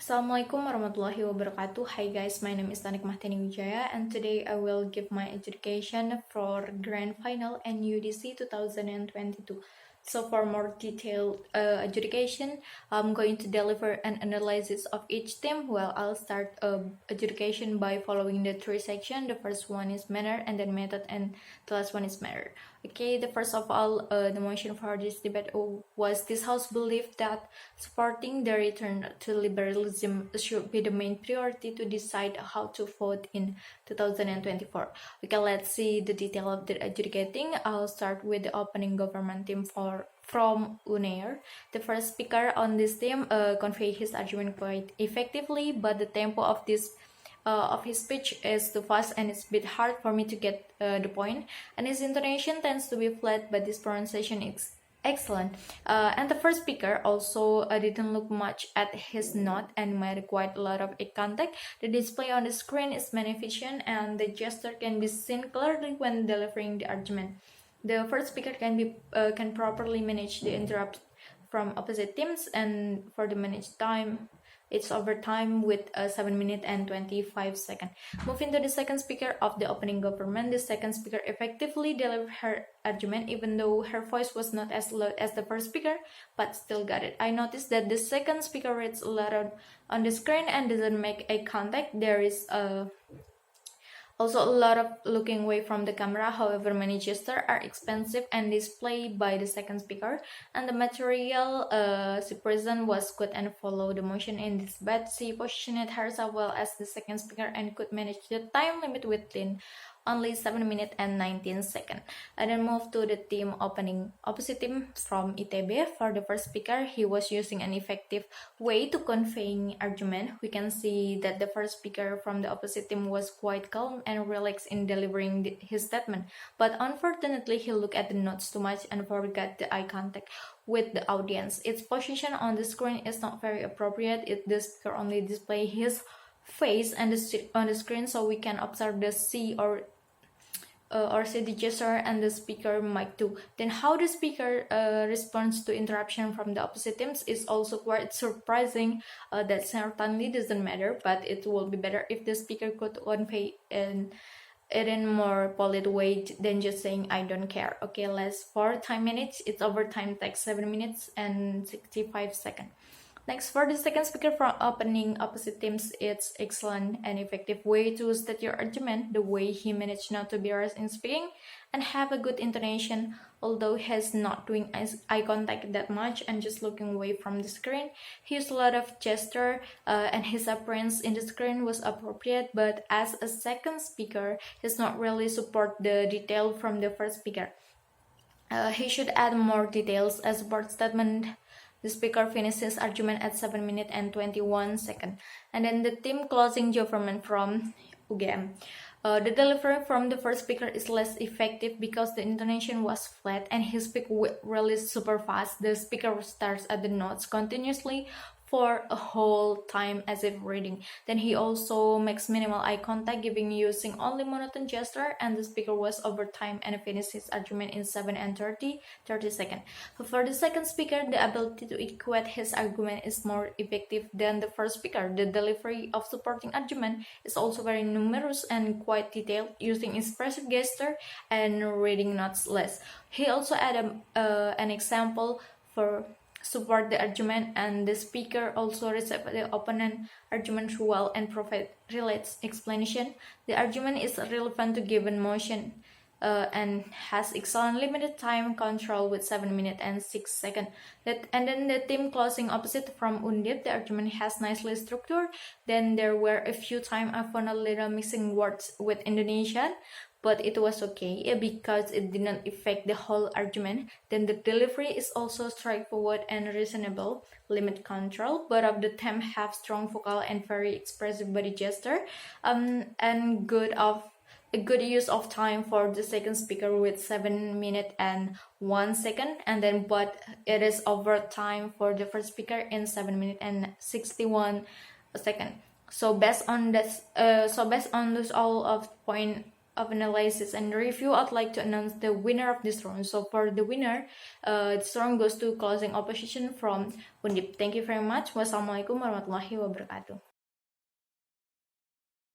Assalamualaikum warahmatullahi wabarakatuh. Hi guys, my name is Anikmah Teny Wijaya and today I will give my adjudication for Grand Final NUDC 2022. So for more detailed adjudication, I'm going to deliver an analysis of each team. Well, I'll start adjudication by following the three sections. The first one is manner, and then method, and the last one is matter. Okay, the first of all, the motion for this debate was this House believed that supporting the return to liberalism should be the main priority to decide how to vote in 2024. Okay, let's see the detail of the adjudicating. I'll start with the opening government team from UNAIR. The first speaker on this team conveyed his argument quite effectively, but the tempo of his speech is too fast and it's a bit hard for me to get the point, and his intonation tends to be flat, but his pronunciation is excellent. And the first speaker also didn't look much at his note and made quite a lot of eye contact. The display on the screen is magnificent and the gesture can be seen clearly when delivering the argument. The first speaker can properly manage the interrupt from opposite teams, and for the managed time, it's overtime with 7 minutes and 25 seconds. Moving to the second speaker of the opening government, the second speaker effectively delivered her argument even though her voice was not as loud as the first speaker, but still got it. I noticed that the second speaker reads a lot on the screen and doesn't make eye contact. There is also a lot of looking away from the camera. However, many gestures are expensive and displayed by the second speaker, and the material she present was good and followed the motion in this, but she positioned herself well as the second speaker and could manage the time limit within only 7 minutes and 19 seconds. And then move to the team opening opposite team from ITB. For the first speaker, he was using an effective way to conveying argument. We can see that the first speaker from the opposite team was quite calm and relaxed in delivering his statement, but unfortunately he looked at the notes too much and forgot the eye contact with the audience. Its position on the screen is not very appropriate. The speaker only display his face and on the screen, so we can observe the C or see the gesture and the speaker mic too. Then how the speaker responds to interruption from the opposite teams is also quite surprising. That certainly doesn't matter, but it will be better if the speaker could convey it in more polite way than just saying I don't care. Okay, last 4 time minutes. It's overtime takes 7 minutes and 65 seconds. Next, for the second speaker from opening opposite teams, it's excellent and effective way to state your argument. The way he managed not to be rushed in speaking and have a good intonation, although he's not doing eye contact that much and just looking away from the screen. He used a lot of gesture and his appearance in the screen was appropriate, but as a second speaker, he's not really support the detail from the first speaker. He should add more details as support statement. The speaker finished his argument at 7 minutes and 21 seconds. And then the team closing government from UGM. The delivery from the first speaker is less effective because the intonation was flat and he speaks really super fast. The speaker starts at the notes continuously for a whole time as if reading. Then he also makes minimal eye contact, using only monotone gesture, and the speaker was over time and finished his argument in 7 and 30 seconds. For the second speaker, the ability to equate his argument is more effective than the first speaker. The delivery of supporting argument is also very numerous and quite detailed, using expressive gesture and reading notes less. He also added an example for support the argument, and the speaker also received the opponent argument well and provide relates explanation. The argument is relevant to given motion and has excellent limited time control with 7 minutes and 6 seconds. And then the team closing opposite from Undip, the argument has nicely structured. Then there were a few times I found a little missing words with Indonesian, but it was okay because it did not affect the whole argument. Then the delivery is also straightforward and reasonable, limit control. Both of the them have strong vocal and very expressive body gesture, and a good use of time for the second speaker with 7 minutes and 1 second, and then but it is over time for the first speaker in 7 minutes and 61 seconds. So based on this, all of point of analysis and review, I'd like to announce the winner of this round. So for the winner, this round goes to closing opposition from Undip. Thank you very much. Wassalamualaikum warahmatullahi wabarakatuh.